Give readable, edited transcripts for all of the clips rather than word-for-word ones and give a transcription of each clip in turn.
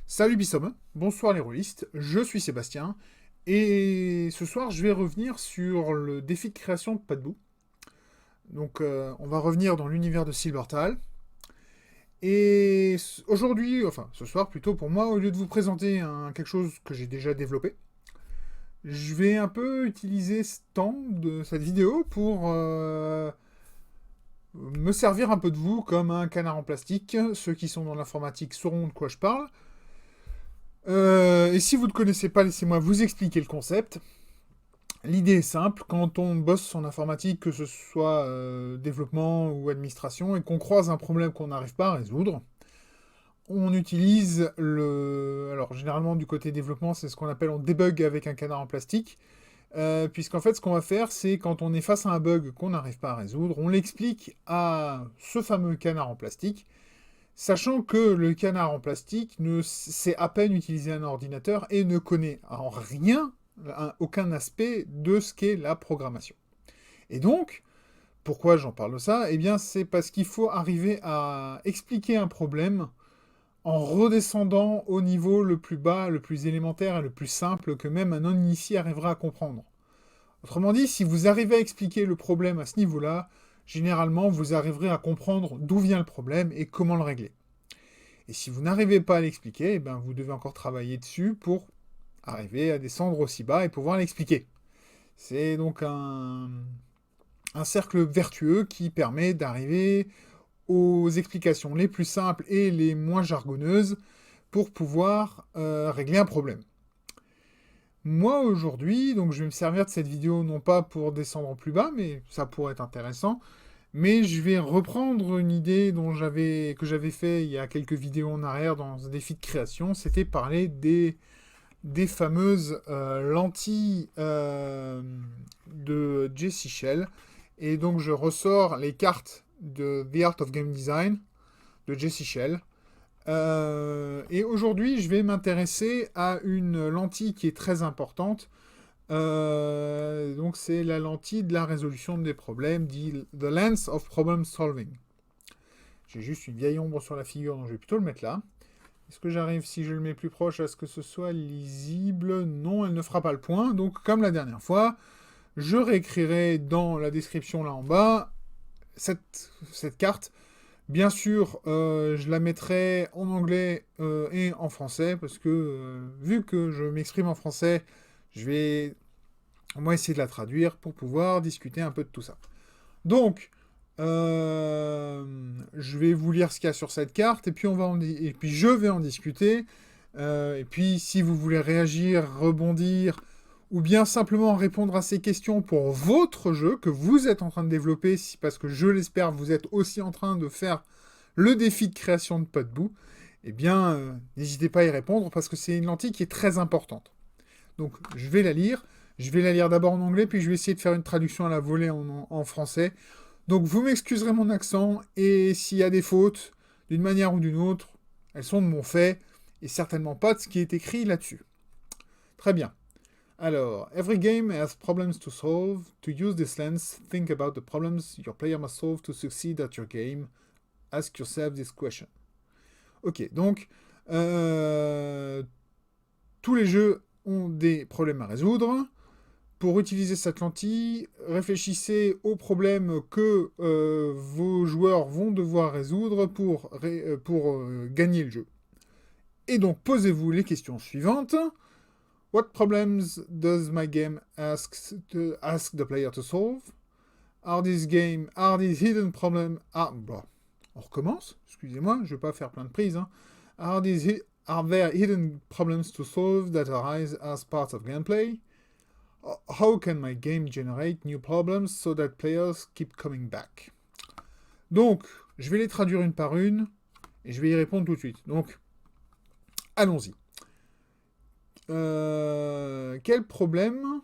Salut Bissom, bonsoir les rôlistes, je suis Sébastien, et ce soir je vais revenir sur le défi de création de Padbou. Donc on va revenir dans l'univers de Silvertal, et aujourd'hui, enfin ce soir plutôt pour moi, au lieu de vous présenter quelque chose que j'ai déjà développé, je vais un peu utiliser ce temps de cette vidéo pour me servir un peu de vous comme un canard en plastique. Ceux qui sont dans l'informatique sauront de quoi je parle. Et si vous ne connaissez pas, laissez-moi vous expliquer le concept. L'idée est simple, quand on bosse en informatique, que ce soit développement ou administration, et qu'on croise un problème qu'on n'arrive pas à résoudre, on utilise le... Alors généralement du côté développement, c'est ce qu'on appelle on débug avec un canard en plastique, puisqu'en fait ce qu'on va faire, c'est quand on est face à un bug qu'on n'arrive pas à résoudre, on l'explique à ce fameux canard en plastique, sachant que le canard en plastique ne sait à peine utiliser un ordinateur et ne connaît en rien aucun aspect de ce qu'est la programmation. Et donc, pourquoi j'en parle de ça? Eh bien, c'est parce qu'il faut arriver à expliquer un problème en redescendant au niveau le plus bas, le plus élémentaire et le plus simple que même un non-initié arrivera à comprendre. Autrement dit, si vous arrivez à expliquer le problème à ce niveau-là, généralement, vous arriverez à comprendre d'où vient le problème et comment le régler. Et si vous n'arrivez pas à l'expliquer, eh ben, vous devez encore travailler dessus pour arriver à descendre aussi bas et pouvoir l'expliquer. C'est donc un cercle vertueux qui permet d'arriver aux explications les plus simples et les moins jargonneuses pour pouvoir régler un problème. Moi aujourd'hui, donc je vais me servir de cette vidéo non pas pour descendre en plus bas, mais ça pourrait être intéressant, mais je vais reprendre une idée que j'avais fait il y a quelques vidéos en arrière dans un défi de création, c'était parler des fameuses lentilles de Jesse Shell. Et donc je ressors les cartes de The Art of Game Design de Jesse Shell. Et aujourd'hui, je vais m'intéresser à une lentille qui est très importante. Donc c'est la lentille de la résolution des problèmes, dit The Lens of Problem Solving. J'ai juste une vieille ombre sur la figure, donc je vais plutôt le mettre là. Est-ce que j'arrive, si je le mets plus proche, à ce que ce soit lisible? Non, elle ne fera pas le point. Donc, comme la dernière fois, je réécrirai dans la description là en bas cette carte. Bien sûr, je la mettrai en anglais et en français, parce que vu que je m'exprime en français, je vais au moins essayer de la traduire pour pouvoir discuter un peu de tout ça. Donc, je vais vous lire ce qu'il y a sur cette carte, et puis, et puis je vais en discuter. Et puis, si vous voulez réagir, rebondir, ou bien simplement répondre à ces questions pour votre jeu que vous êtes en train de développer, parce que je l'espère, vous êtes aussi en train de faire le défi de création de Padbou, eh bien, n'hésitez pas à y répondre, parce que c'est une lentille qui est très importante. Donc, je vais la lire. Je vais la lire d'abord en anglais, puis je vais essayer de faire une traduction à la volée en français. Donc vous m'excuserez mon accent, et s'il y a des fautes, d'une manière ou d'une autre, elles sont de mon fait, et certainement pas de ce qui est écrit là-dessus. Très bien. Alors, every game has problems to solve. To use this lens, think about the problems your player must solve to succeed at your game. Ask yourself this question. Ok, donc, tous les jeux ont des problèmes à résoudre. Pour utiliser cette lentille, réfléchissez aux problèmes que vos joueurs vont devoir résoudre pour gagner le jeu. Et donc, posez-vous les questions suivantes. What problems does my game ask the player to solve? Are these hidden problems... Ah, bah, on recommence. Excusez-moi, je ne vais pas faire plein de prises. Hein. Are there hidden problems to solve that arise as part of gameplay? How can my game generate new problems so that players keep coming back? Donc, je vais les traduire une par une, et je vais y répondre tout de suite. Donc, allons-y. Quel problème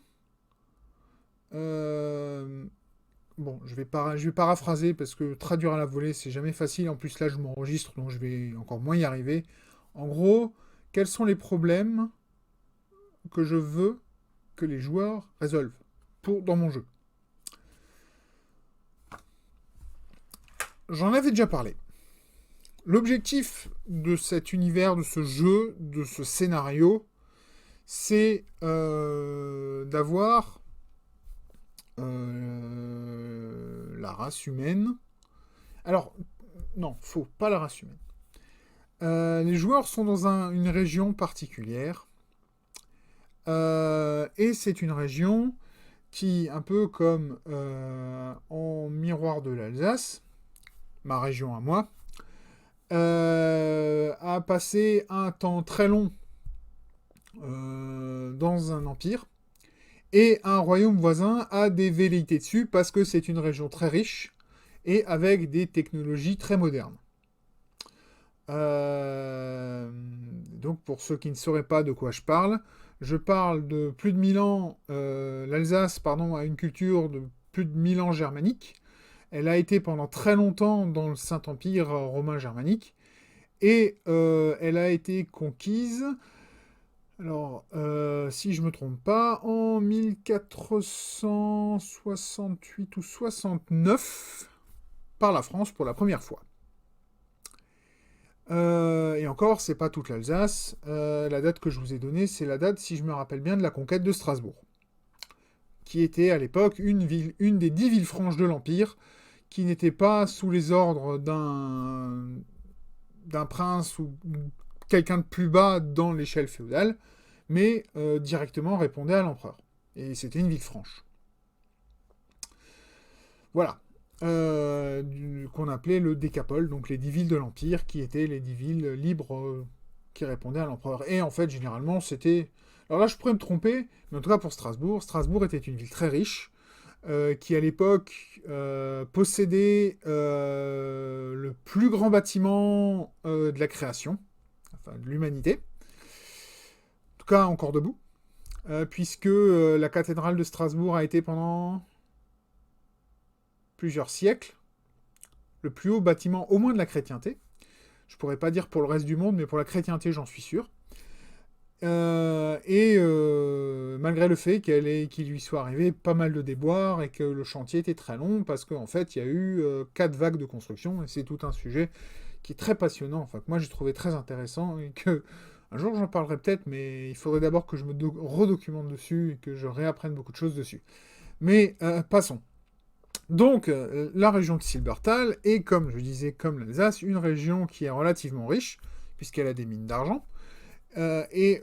Bon, je vais paraphraser, parce que traduire à la volée, c'est jamais facile. En plus, là, je m'enregistre, donc je vais encore moins y arriver. En gros, quels sont les problèmes que je veux que les joueurs résolvent dans mon jeu? J'en avais déjà parlé. L'objectif de cet univers, de ce jeu, de ce scénario, c'est d'avoir la race humaine. Alors, non, faux, pas la race humaine. Les joueurs sont dans une région particulière. Et c'est une région qui, un peu comme en miroir de l'Alsace, ma région à moi, a passé un temps très long dans un empire, et un royaume voisin a des velléités dessus parce que c'est une région très riche et avec des technologies très modernes. Donc pour ceux qui ne sauraient pas de quoi je parle de plus de 1000 ans, l'Alsace, pardon, a une culture de plus de 1000 ans germanique. Elle a été pendant très longtemps dans le Saint-Empire romain germanique, et elle a été conquise, alors, si je ne me trompe pas, en 1468 ou 69 par la France pour la première fois. Et encore, c'est pas toute l'Alsace. La date que je vous ai donnée, c'est la date, si je me rappelle bien, de la conquête de Strasbourg, qui était à l'époque une des 10 villes franches de l'Empire, qui n'était pas sous les ordres d'un prince ou quelqu'un de plus bas dans l'échelle féodale, mais directement répondait à l'empereur. Et c'était une ville franche. Voilà. Qu'on appelait le décapole, donc les 10 villes de l'Empire, qui étaient les 10 villes libres qui répondaient à l'empereur. Et en fait, généralement, c'était... Alors là, je pourrais me tromper, mais en tout cas pour Strasbourg, Strasbourg était une ville très riche, qui à l'époque possédait le plus grand bâtiment de la création, enfin de l'humanité, en tout cas encore debout, puisque la cathédrale de Strasbourg a été pendant plusieurs siècles le plus haut bâtiment, au moins de la chrétienté. Je pourrais pas dire pour le reste du monde, mais pour la chrétienté, j'en suis sûr. Malgré le fait qu'il lui soit arrivé pas mal de déboires et que le chantier était très long, parce qu'en fait, il y a eu 4 vagues de construction, et c'est tout un sujet qui est très passionnant, enfin que moi j'ai trouvé très intéressant, et que un jour j'en parlerai peut-être, mais il faudrait d'abord que je me redocumente dessus et que je réapprenne beaucoup de choses dessus. Mais passons. Donc, la région de Silbertal est, comme je disais, comme l'Alsace, une région qui est relativement riche, puisqu'elle a des mines d'argent, et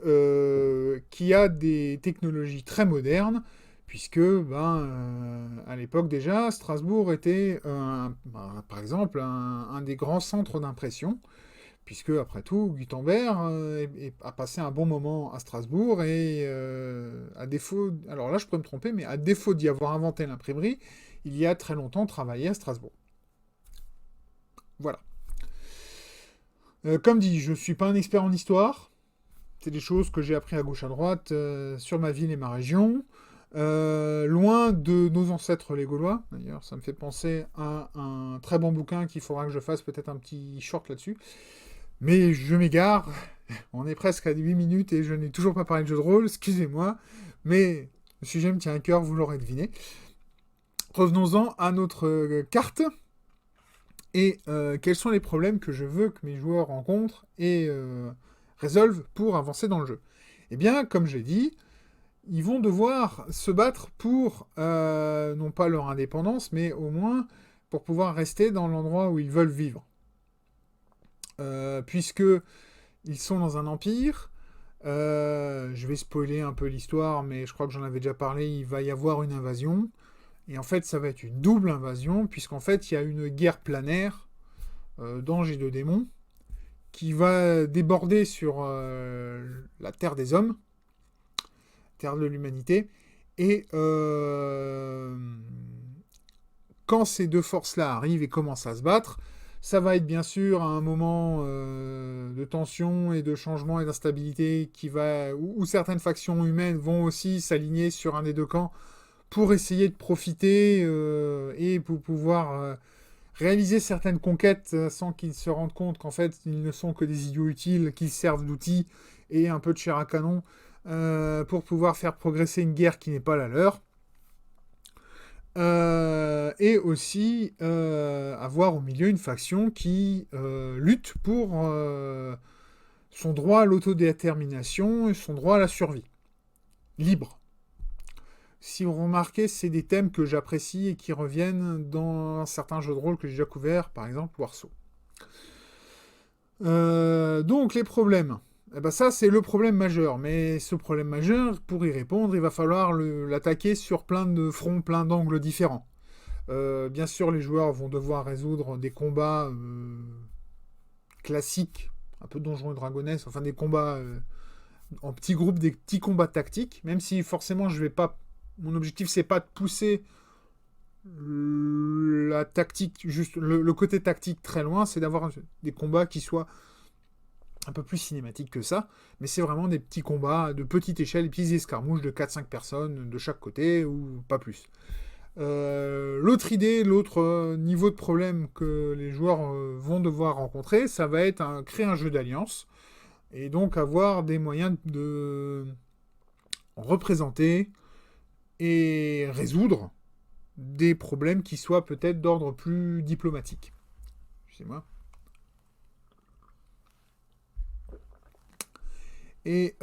qui a des technologies très modernes, puisque, à l'époque déjà, Strasbourg était, par exemple, un des grands centres d'impression, puisque, après tout, Gutenberg a passé un bon moment à Strasbourg, et à défaut, alors là je peux me tromper, mais à défaut d'y avoir inventé l'imprimerie, il y a très longtemps travaillé à Strasbourg. Voilà. Comme dit, je ne suis pas un expert en histoire, c'est des choses que j'ai appris à gauche à droite sur ma ville et ma région, loin de nos ancêtres les Gaulois. D'ailleurs, ça me fait penser à un très bon bouquin qu'il faudra que je fasse peut-être un petit short là-dessus. Mais je m'égare, on est presque à 8 minutes et je n'ai toujours pas parlé de jeu de rôle, excusez-moi, mais le sujet me tient à cœur, vous l'aurez deviné. Revenons-en à notre carte, et quels sont les problèmes que je veux que mes joueurs rencontrent et résolvent pour avancer dans le jeu. Eh bien, comme je l'ai dit, ils vont devoir se battre pour, non pas leur indépendance, mais au moins pour pouvoir rester dans l'endroit où ils veulent vivre. Puisque ils sont dans un empire, je vais spoiler un peu l'histoire, mais je crois que j'en avais déjà parlé, il va y avoir une invasion, et en fait ça va être une double invasion, puisqu'en fait il y a une guerre planaire d'anges et de démons, qui va déborder sur la terre des hommes, terre de l'humanité, et quand ces deux forces-là arrivent et commencent à se battre, ça va être bien sûr un moment de tension et de changement et d'instabilité où certaines factions humaines vont aussi s'aligner sur un des deux camps pour essayer de profiter et pour pouvoir réaliser certaines conquêtes sans qu'ils se rendent compte qu'en fait ils ne sont que des idiots utiles, qu'ils servent d'outils et un peu de chair à canon pour pouvoir faire progresser une guerre qui n'est pas la leur. Et aussi avoir au milieu une faction qui lutte pour son droit à l'autodétermination et son droit à la survie. Libre. Si vous remarquez, c'est des thèmes que j'apprécie et qui reviennent dans certains jeux de rôle que j'ai déjà couverts, par exemple Warsaw. Donc les problèmes. Eh ben ça, c'est le problème majeur. Mais ce problème majeur, pour y répondre, il va falloir l'attaquer sur plein de fronts, plein d'angles différents. Bien sûr, les joueurs vont devoir résoudre des combats classiques, un peu Donjons et Dragonesse, enfin des combats en petits groupes, des petits combats tactiques, même si forcément je vais pas. Mon objectif, c'est pas de pousser la tactique, juste le côté tactique très loin, c'est d'avoir des combats qui soient un peu plus cinématiques que ça, mais c'est vraiment des petits combats de petite échelle, des petits escarmouches de 4-5 personnes de chaque côté, ou pas plus. L'autre idée, l'autre niveau de problème que les joueurs vont devoir rencontrer, ça va être créer un jeu d'alliance, et donc avoir des moyens de représenter et résoudre des problèmes qui soient peut-être d'ordre plus diplomatique. Excusez-moi. Et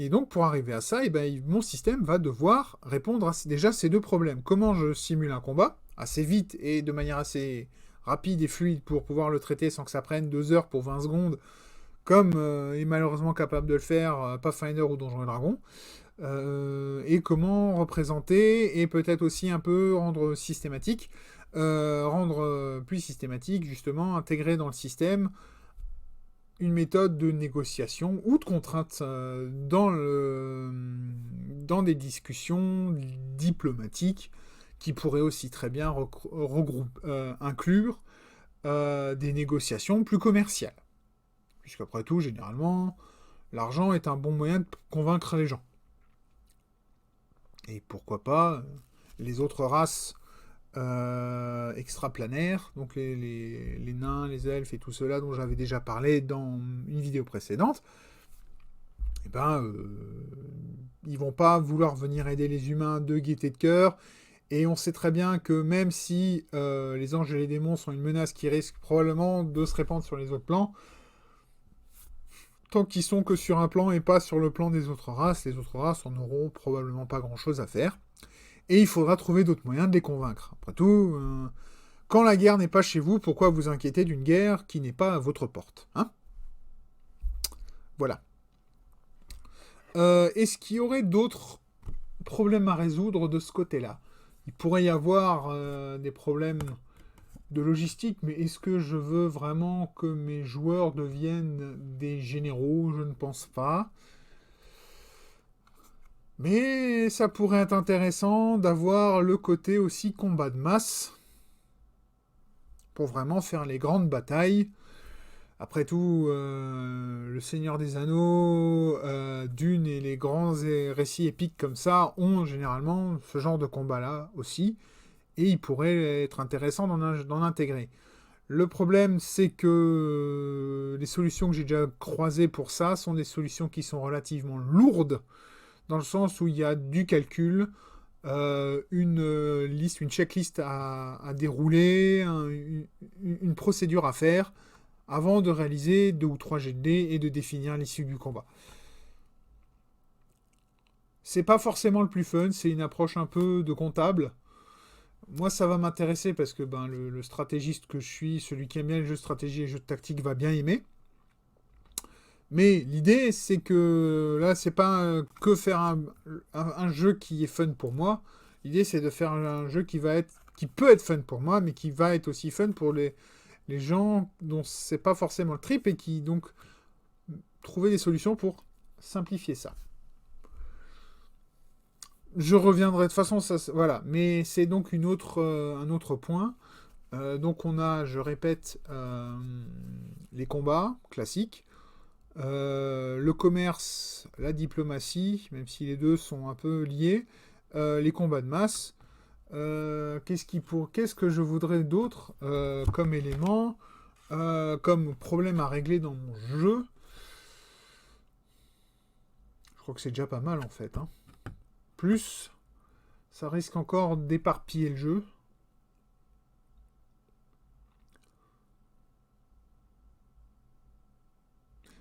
donc, pour arriver à ça, mon système va devoir répondre à déjà ces deux problèmes. Comment je simule un combat, assez vite et de manière assez rapide et fluide pour pouvoir le traiter sans que ça prenne 2 heures pour 20 secondes, comme est malheureusement capable de le faire Pathfinder ou Donjons et Dragons. Et comment représenter et peut-être aussi un peu rendre systématique, rendre plus systématique, justement, intégrer dans le système une méthode de négociation ou de contrainte dans des discussions diplomatiques qui pourraient aussi très bien inclure des négociations plus commerciales. Puisqu'après tout, généralement, l'argent est un bon moyen de convaincre les gens. Et pourquoi pas les autres races extraplanaires, donc les nains, les elfes et tout cela dont j'avais déjà parlé dans une vidéo précédente, ils vont pas vouloir venir aider les humains de gaieté de cœur, et on sait très bien que même si les anges et les démons sont une menace qui risque probablement de se répandre sur les autres plans, tant qu'ils sont que sur un plan et pas sur le plan des autres races, les autres races en auront probablement pas grand-chose à faire. Et il faudra trouver d'autres moyens de les convaincre. Après tout, quand la guerre n'est pas chez vous, pourquoi vous inquiéter d'une guerre qui n'est pas à votre porte, hein? Voilà. Est-ce qu'il y aurait d'autres problèmes à résoudre de ce côté-là? Il pourrait y avoir des problèmes de logistique, mais est-ce que je veux vraiment que mes joueurs deviennent des généraux? Je ne pense pas. Mais ça pourrait être intéressant d'avoir le côté aussi combat de masse pour vraiment faire les grandes batailles. Après tout, le Seigneur des Anneaux, Dune et les grands récits épiques comme ça ont généralement ce genre de combat-là aussi, et il pourrait être intéressant d'en intégrer. Le problème, c'est que les solutions que j'ai déjà croisées pour ça sont des solutions qui sont relativement lourdes, dans le sens où il y a du calcul, une checklist à dérouler, une procédure à faire, avant de réaliser 2 ou 3 jets de dés et de définir l'issue du combat. C'est pas forcément le plus fun, c'est une approche un peu de comptable. Moi, ça va m'intéresser parce que le stratégiste que je suis, celui qui aime bien les jeux de stratégie et les jeux de tactique, va bien aimer. Mais l'idée, c'est que là, c'est pas que faire un jeu qui est fun pour moi. L'idée, c'est de faire un jeu qui peut être fun pour moi, mais qui va être aussi fun pour les gens dont c'est pas forcément le trip et qui donc trouver des solutions pour simplifier ça. Je reviendrai de toute façon, voilà. Mais c'est donc un autre point. Donc on a, je répète, les combats classiques. Le commerce, la diplomatie, même si les deux sont un peu liés, les combats de masse. Qu'est-ce que je voudrais d'autre comme élément, comme problème à régler dans mon jeu? Je crois que c'est déjà pas mal en fait, hein. Plus ça risque encore d'éparpiller le jeu.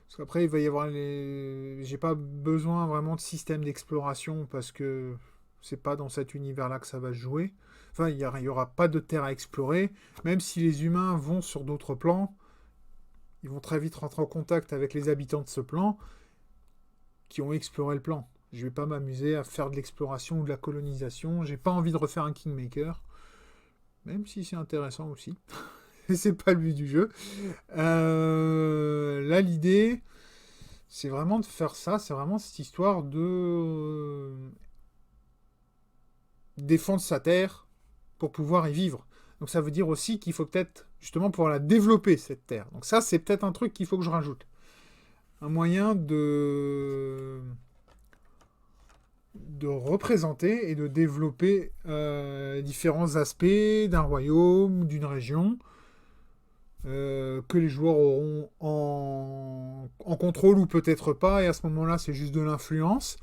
Parce qu'après, il va y avoir les... J'ai pas besoin vraiment de système d'exploration parce que c'est pas dans cet univers-là que ça va se jouer. Enfin, il y aura pas de terre à explorer. Même si les humains vont sur d'autres plans, ils vont très vite rentrer en contact avec les habitants de ce plan qui ont exploré le plan. Je vais pas m'amuser à faire de l'exploration ou de la colonisation. J'ai pas envie de refaire un Kingmaker. Même si c'est intéressant aussi. C'est pas le but du jeu. Là, l'idée, c'est vraiment de faire ça. C'est vraiment cette histoire de défendre sa terre pour pouvoir y vivre. Donc ça veut dire aussi qu'il faut peut-être justement pouvoir la développer, cette terre. Donc ça, c'est peut-être un truc qu'il faut que je rajoute. Un moyen de représenter et de développer différents aspects d'un royaume, d'une région, que les joueurs auront en contrôle ou peut-être pas, et à ce moment-là, c'est juste de l'influence.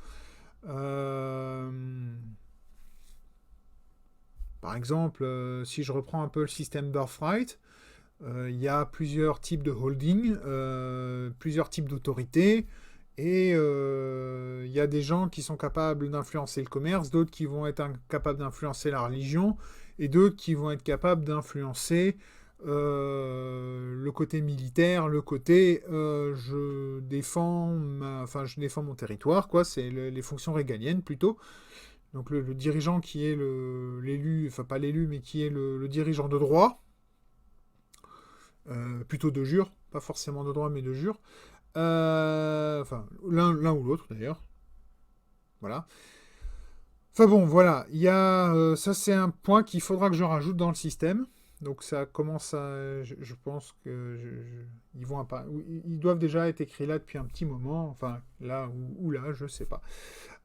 Par exemple, si je reprends un peu le système Birthright, il y a plusieurs types de holding, plusieurs types d'autorités, et il y a des gens qui sont capables d'influencer le commerce, d'autres qui vont être capables d'influencer la religion, et d'autres qui vont être capables d'influencer le côté militaire, le côté je défends je défends mon territoire, quoi, c'est les fonctions régaliennes plutôt. Donc le dirigeant qui est l'élu, enfin pas l'élu, mais qui est le dirigeant de droit, plutôt de jure, pas forcément de droit, mais de jure. Enfin, l'un ou l'autre d'ailleurs. Voilà. Enfin bon, voilà. Il y a, ça, c'est un point qu'il faudra que je rajoute dans le système. Donc ça commence à... Je pense que ils vont ils doivent déjà être écrits là depuis un petit moment. Enfin, là ou là, je sais pas.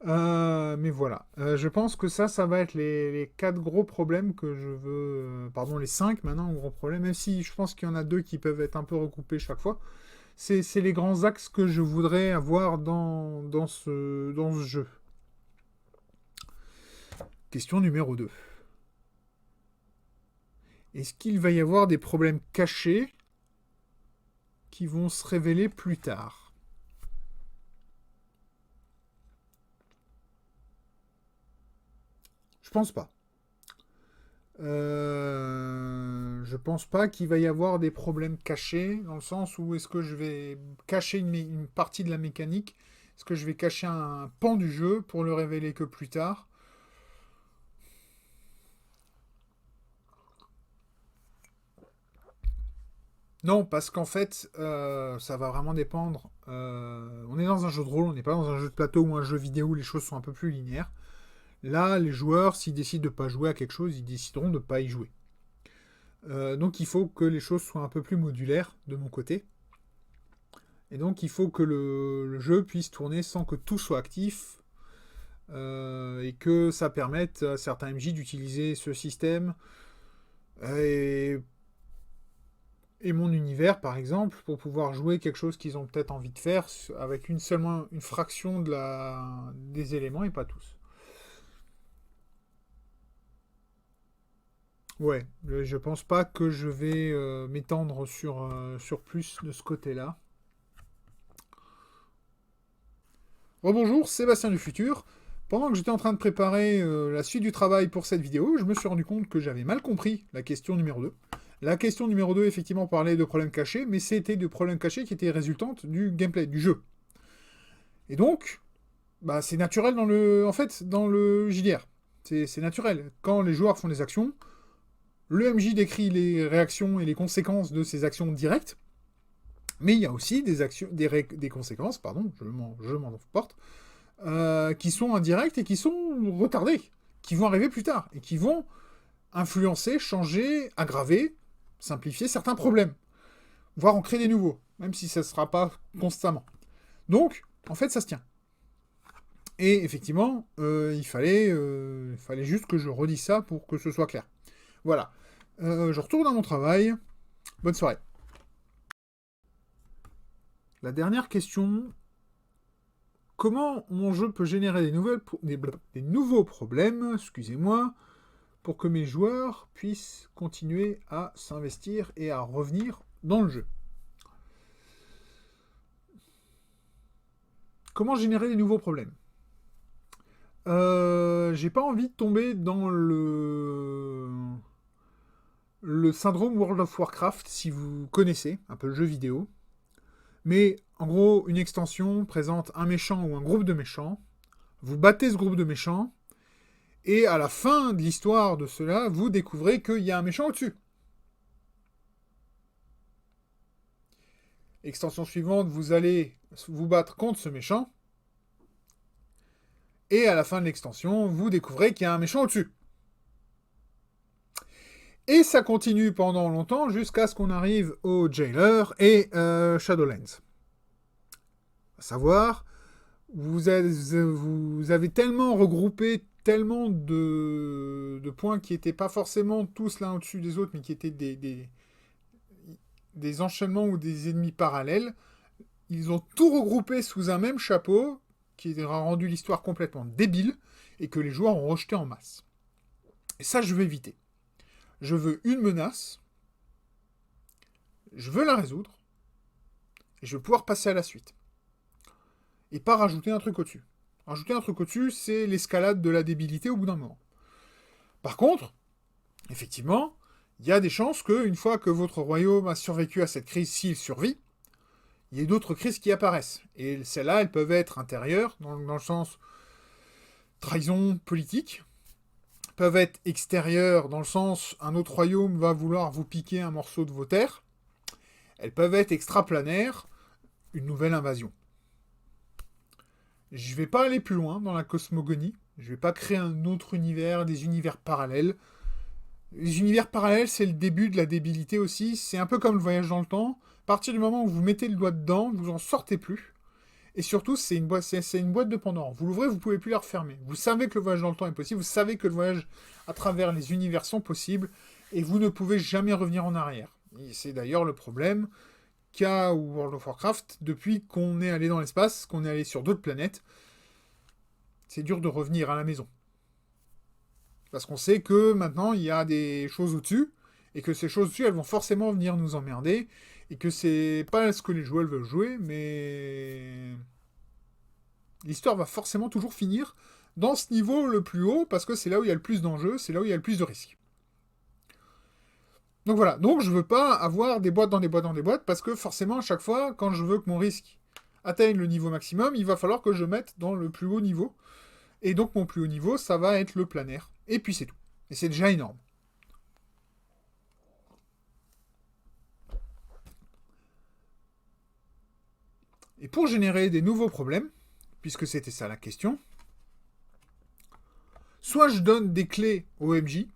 Mais voilà. Je pense que ça va être les 4 gros problèmes que je veux... pardon, les 5 maintenant, gros problèmes. Même si je pense qu'il y en a 2 qui peuvent être un peu recoupés chaque fois. C'est les grands axes que je voudrais avoir dans ce jeu. Question numéro 2. Est-ce qu'il va y avoir des problèmes cachés qui vont se révéler plus tard? Je pense pas. Je pense pas qu'il va y avoir des problèmes cachés, dans le sens où est-ce que je vais cacher une partie de la mécanique? Est-ce que je vais cacher un pan du jeu pour le révéler que plus tard? Non, parce qu'en fait, ça va vraiment dépendre. On est dans un jeu de rôle, on n'est pas dans un jeu de plateau ou un jeu vidéo où les choses sont un peu plus linéaires. Là, les joueurs, s'ils décident de ne pas jouer à quelque chose, ils décideront de ne pas y jouer. Donc il faut que les choses soient un peu plus modulaires de mon côté. Et donc il faut que le jeu puisse tourner sans que tout soit actif. Et que ça permette à certains MJ d'utiliser ce système et mon univers, par exemple, pour pouvoir jouer quelque chose qu'ils ont peut-être envie de faire avec seulement une fraction des éléments et pas tous. Ouais, je pense pas que je vais m'étendre sur plus de ce côté-là. Rebonjour, Sébastien du futur. Pendant que j'étais en train de préparer la suite du travail pour cette vidéo, je me suis rendu compte que j'avais mal compris la question numéro 2. La question numéro 2, effectivement, parlait de problèmes cachés, mais c'était de problèmes cachés qui étaient résultantes du gameplay, du jeu. Et donc, bah, c'est naturel dans le JDR. C'est naturel. Quand les joueurs font des actions, le MJ décrit les réactions et les conséquences de ces actions directes, mais il y a aussi des conséquences, pardon, je m'en porte, qui sont indirectes et qui sont retardées, qui vont arriver plus tard, et qui vont influencer, changer, aggraver, simplifier certains problèmes, voire en créer des nouveaux, même si ça ne sera pas constamment. Donc, en fait, ça se tient. Et effectivement, il fallait juste que je redise ça pour que ce soit clair. Voilà. Je retourne à mon travail. Bonne soirée. La dernière question Comment mon jeu peut générer des nouveaux problèmes, excusez-moi, pour que mes joueurs puissent continuer à s'investir et à revenir dans le jeu. Comment générer des nouveaux problèmes? J'ai pas envie de tomber dans le syndrome World of Warcraft, si vous connaissez un peu le jeu vidéo. Mais en gros, une extension présente un méchant ou un groupe de méchants. Vous battez ce groupe de méchants. Et à la fin de l'histoire de cela, vous découvrez qu'il y a un méchant au-dessus. Extension suivante, vous allez vous battre contre ce méchant. Et à la fin de l'extension, vous découvrez qu'il y a un méchant au-dessus. Et ça continue pendant longtemps jusqu'à ce qu'on arrive au Jailer et Shadowlands. À savoir, vous avez tellement regroupé tellement de points qui n'étaient pas forcément tous l'un au-dessus des autres, mais qui étaient des enchaînements ou des ennemis parallèles. Ils ont tout regroupé sous un même chapeau, qui a rendu l'histoire complètement débile, et que les joueurs ont rejeté en masse. Et ça, je veux éviter. Je veux une menace, je veux la résoudre, et je veux pouvoir passer à la suite. Et pas rajouter un truc au-dessus. Rajouter un truc au-dessus, c'est l'escalade de la débilité au bout d'un moment. Par contre, effectivement, il y a des chances qu'une fois que votre royaume a survécu à cette crise, s'il survit, il y ait d'autres crises qui apparaissent. Et celles-là, elles peuvent être intérieures, dans le sens trahison politique, peuvent être extérieures, dans le sens un autre royaume va vouloir vous piquer un morceau de vos terres. Elles peuvent être extraplanaires, une nouvelle invasion. Je ne vais pas aller plus loin dans la cosmogonie. Je ne vais pas créer un autre univers, des univers parallèles. Les univers parallèles, c'est le début de la débilité aussi. C'est un peu comme le voyage dans le temps. À partir du moment où vous mettez le doigt dedans, vous en sortez plus. Et surtout, c'est une boîte de Pandore. Vous l'ouvrez, vous ne pouvez plus la refermer. Vous savez que le voyage dans le temps est possible. Vous savez que le voyage à travers les univers sont possibles. Et vous ne pouvez jamais revenir en arrière. Et c'est d'ailleurs le problème qu'a World of Warcraft depuis qu'on est allé dans l'espace, qu'on est allé sur d'autres planètes. C'est dur de revenir à la maison. Parce qu'on sait que maintenant, il y a des choses au-dessus, et que ces choses au-dessus, elles vont forcément venir nous emmerder, et que c'est pas ce que les joueurs veulent jouer, mais l'histoire va forcément toujours finir dans ce niveau le plus haut, parce que c'est là où il y a le plus d'enjeux, c'est là où il y a le plus de risques. Donc voilà, donc je veux pas avoir des boîtes dans des boîtes dans des boîtes, parce que forcément, à chaque fois, quand je veux que mon risque atteigne le niveau maximum, il va falloir que je mette dans le plus haut niveau. Et donc mon plus haut niveau, ça va être le planaire. Et puis c'est tout. Et c'est déjà énorme. Et pour générer des nouveaux problèmes, puisque c'était ça la question, soit je donne des clés au MJ,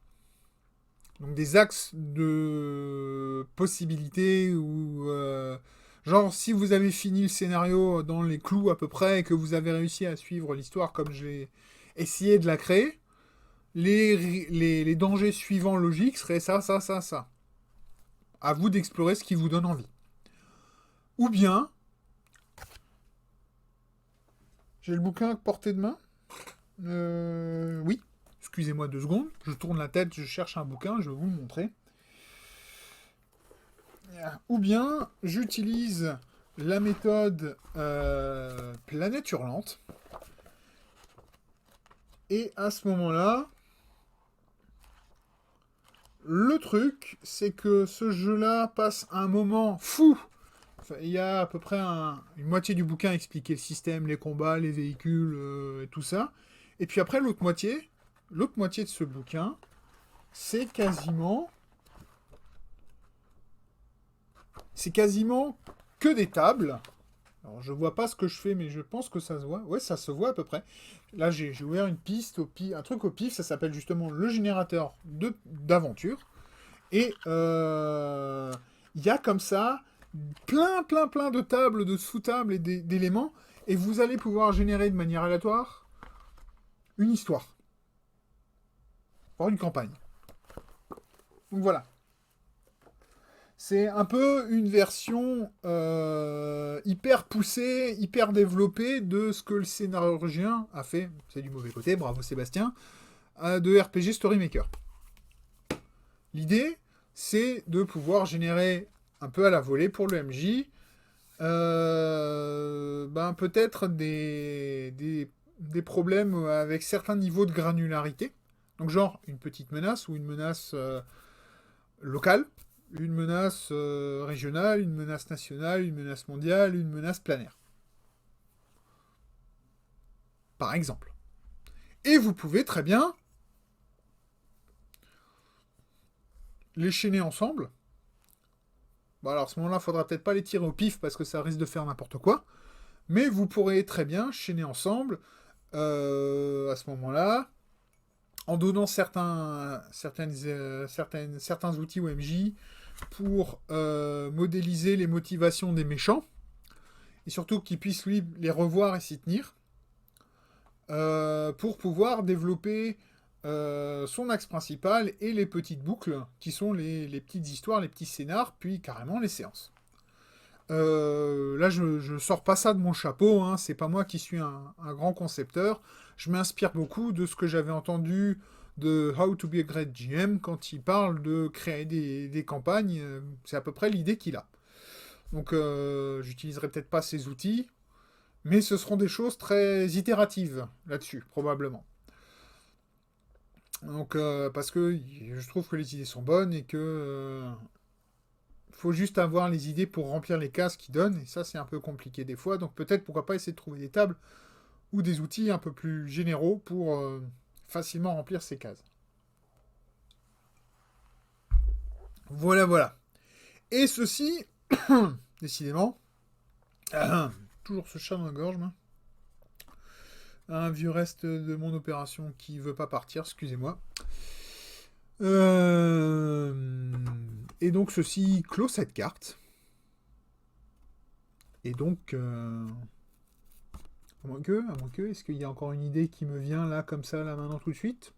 donc des axes de possibilités, ou genre si vous avez fini le scénario dans les clous à peu près, et que vous avez réussi à suivre l'histoire comme j'ai essayé de la créer, les dangers suivants logiques seraient ça, ça, ça, ça. À vous d'explorer ce qui vous donne envie. Ou bien, j'ai le bouquin à portée de main. Oui. Excusez-moi 2 secondes. Je tourne la tête, je cherche un bouquin, je vais vous le montrer. Ou bien, j'utilise la méthode Planète Hurlante. Et à ce moment-là, le truc, c'est que ce jeu-là passe un moment fou. Enfin, il y a à peu près une moitié du bouquin à expliquer le système, les combats, les véhicules, et tout ça. Et puis après, l'autre moitié de ce bouquin, c'est quasiment que des tables. Alors, je vois pas ce que je fais, mais je pense que ça se voit. Ouais, ça se voit à peu près. Là, j'ai ouvert une piste, un truc au pif, ça s'appelle justement le générateur d'aventure. Et il y a comme ça plein de tables, de sous-tables et d'éléments, et vous allez pouvoir générer de manière aléatoire une histoire. Voire une campagne. Donc voilà. C'est un peu une version hyper poussée, hyper développée de ce que le scénarogien a fait. C'est du mauvais côté, bravo Sébastien, de RPG Story Maker. L'idée, c'est de pouvoir générer un peu à la volée pour le MJ, peut-être des problèmes avec certains niveaux de granularité. Donc genre une petite menace ou une menace locale, une menace régionale, une menace nationale, une menace mondiale, une menace planaire. Par exemple. Et vous pouvez très bien les chaîner ensemble. Bon, alors à ce moment-là, il faudra peut-être pas les tirer au pif parce que ça risque de faire n'importe quoi. Mais vous pourrez très bien chaîner ensemble à ce moment-là, en donnant certains outils au MJ pour modéliser les motivations des méchants, et surtout qu'il puisse lui les revoir et s'y tenir, pour pouvoir développer son axe principal et les petites boucles, qui sont les petites histoires, les petits scénars, puis carrément les séances. Là, je sors pas ça de mon chapeau, hein, c'est pas moi qui suis un grand concepteur. Je m'inspire beaucoup de ce que j'avais entendu de How to be a Great GM quand il parle de créer des campagnes. C'est à peu près l'idée qu'il a. Donc, j'utiliserai peut-être pas ces outils, mais ce seront des choses très itératives là-dessus, probablement. Donc, parce que je trouve que les idées sont bonnes et que faut juste avoir les idées pour remplir les cases qu'ils donnent, et ça c'est un peu compliqué des fois, donc peut-être pourquoi pas essayer de trouver des tables ou des outils un peu plus généraux pour facilement remplir ces cases. Voilà, voilà. Et ceci, décidément, toujours ce chat dans la gorge, moi. Un vieux reste de mon opération qui veut pas partir, excusez-moi. Et donc ceci clôt cette carte. Et donc, à moins que, est-ce qu'il y a encore une idée qui me vient là, comme ça, là, maintenant, tout de suite?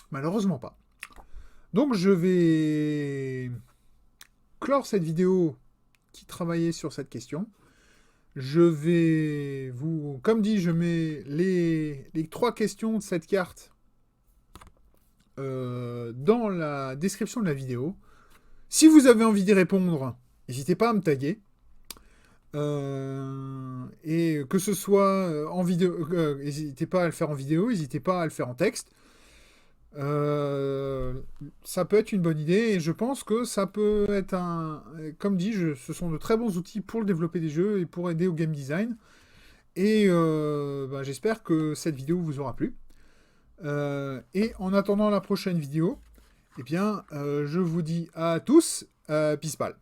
Malheureusement pas. Donc je vais clore cette vidéo qui travaillait sur cette question. Je vais vous... Comme dit, je mets les 3 questions de cette carte dans la description de la vidéo. Si vous avez envie d'y répondre, n'hésitez pas à me taguer. Et que ce soit en vidéo... n'hésitez pas à le faire en vidéo, n'hésitez pas à le faire en texte. Ça peut être une bonne idée et je pense que ça peut être un... Comme dit, ce sont de très bons outils pour le développer des jeux et pour aider au game design. Et j'espère que cette vidéo vous aura plu. Et en attendant la prochaine vidéo, eh bien, je vous dis à tous, peace pal.